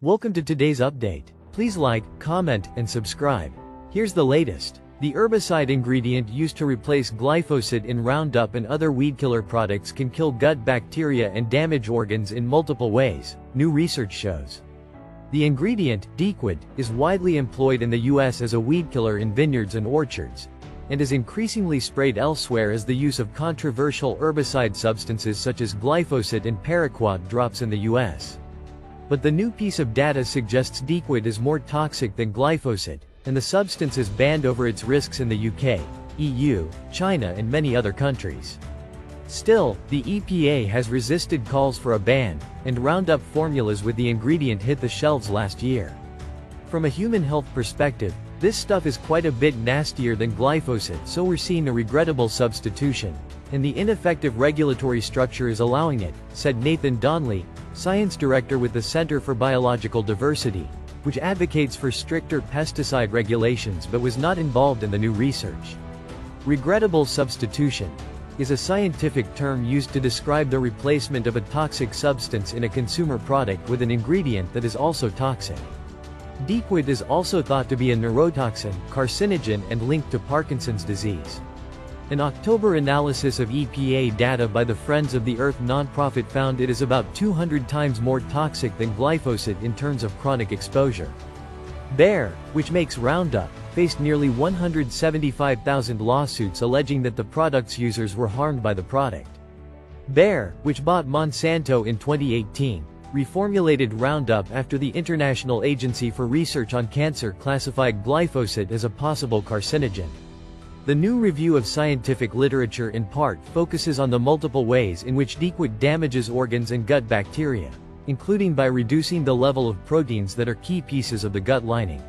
Welcome to today's update. Please like, comment, and subscribe. Here's the latest. The herbicide ingredient used to replace glyphosate in Roundup and other weedkiller products can kill gut bacteria and damage organs in multiple ways, new research shows. The ingredient, Dequid, is widely employed in the U.S. as a weedkiller in vineyards and orchards, and is increasingly sprayed elsewhere as the use of controversial herbicide substances such as glyphosate and paraquat drops in the U.S. But the new piece of data suggests Dequid is more toxic than glyphosate, and the substance is banned over its risks in the UK, EU, China and many other countries. Still, the EPA has resisted calls for a ban, and Roundup formulas with the ingredient hit the shelves last year. From a human health perspective, this stuff is quite a bit nastier than glyphosate, so we're seeing a regrettable substitution, and the ineffective regulatory structure is allowing it, said Nathan Donnelly, science director with the Center for Biological Diversity, which advocates for stricter pesticide regulations but was not involved in the new research. Regrettable substitution is a scientific term used to describe the replacement of a toxic substance in a consumer product with an ingredient that is also toxic. Dequid is also thought to be a neurotoxin, carcinogen and linked to Parkinson's disease. An October analysis of EPA data by the Friends of the Earth nonprofit found it is about 200 times more toxic than glyphosate in terms of chronic exposure. Bayer, which makes Roundup, faced nearly 175,000 lawsuits alleging that the product's users were harmed by the product. Bayer, which bought Monsanto in 2018, reformulated Roundup after the International Agency for Research on Cancer classified glyphosate as a possible carcinogen. The new review of scientific literature in part focuses on the multiple ways in which Dequid damages organs and gut bacteria, including by reducing the level of proteins that are key pieces of the gut lining.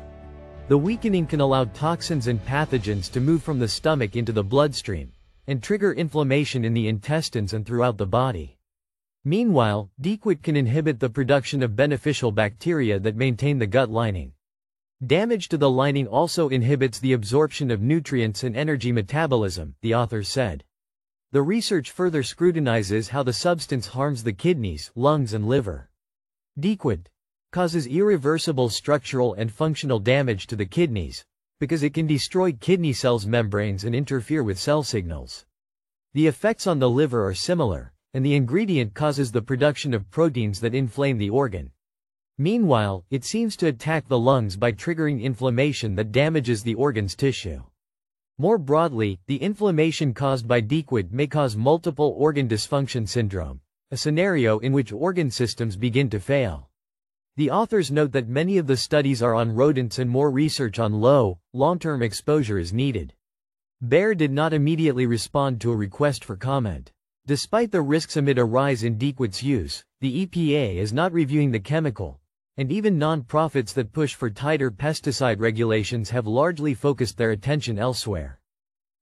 The weakening can allow toxins and pathogens to move from the stomach into the bloodstream, and trigger inflammation in the intestines and throughout the body. Meanwhile, Dequid can inhibit the production of beneficial bacteria that maintain the gut lining. Damage to the lining also inhibits the absorption of nutrients and energy metabolism, the authors said. The research further scrutinizes how the substance harms the kidneys, lungs and liver. Dequid causes irreversible structural and functional damage to the kidneys, because it can destroy kidney cells' membranes and interfere with cell signals. The effects on the liver are similar, and the ingredient causes the production of proteins that inflame the organ. Meanwhile, it seems to attack the lungs by triggering inflammation that damages the organ's tissue. More broadly, the inflammation caused by Dequid may cause multiple organ dysfunction syndrome, a scenario in which organ systems begin to fail. The authors note that many of the studies are on rodents and more research on long-term exposure is needed. Bayer did not immediately respond to a request for comment. Despite the risks amid a rise in Dequid's use, the EPA is not reviewing the chemical, and even non-profits that push for tighter pesticide regulations have largely focused their attention elsewhere.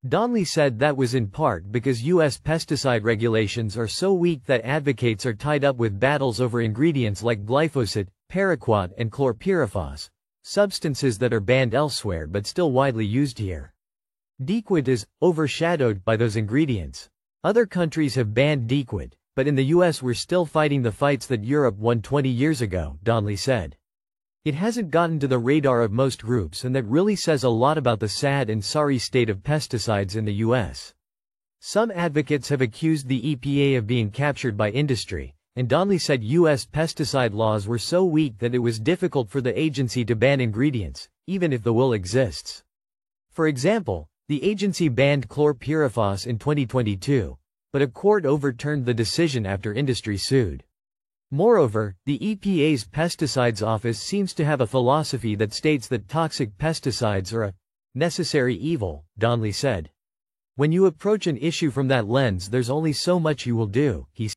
Donnelly said that was in part because U.S. pesticide regulations are so weak that advocates are tied up with battles over ingredients like glyphosate, paraquat and chlorpyrifos, substances that are banned elsewhere but still widely used here. Dequid is overshadowed by those ingredients. Other countries have banned Dequid, but in the US we're still fighting the fights that Europe won 20 years ago, Donnelly said. It hasn't gotten to the radar of most groups, and that really says a lot about the sad and sorry state of pesticides in the US. Some advocates have accused the EPA of being captured by industry, and Donnelly said US pesticide laws were so weak that it was difficult for the agency to ban ingredients, even if the will exists. For example, the agency banned chlorpyrifos in 2022, but a court overturned the decision after industry sued. Moreover, the EPA's Pesticides Office seems to have a philosophy that states that toxic pesticides are a necessary evil, Donnelly said. When you approach an issue from that lens, there's only so much you will do, he said.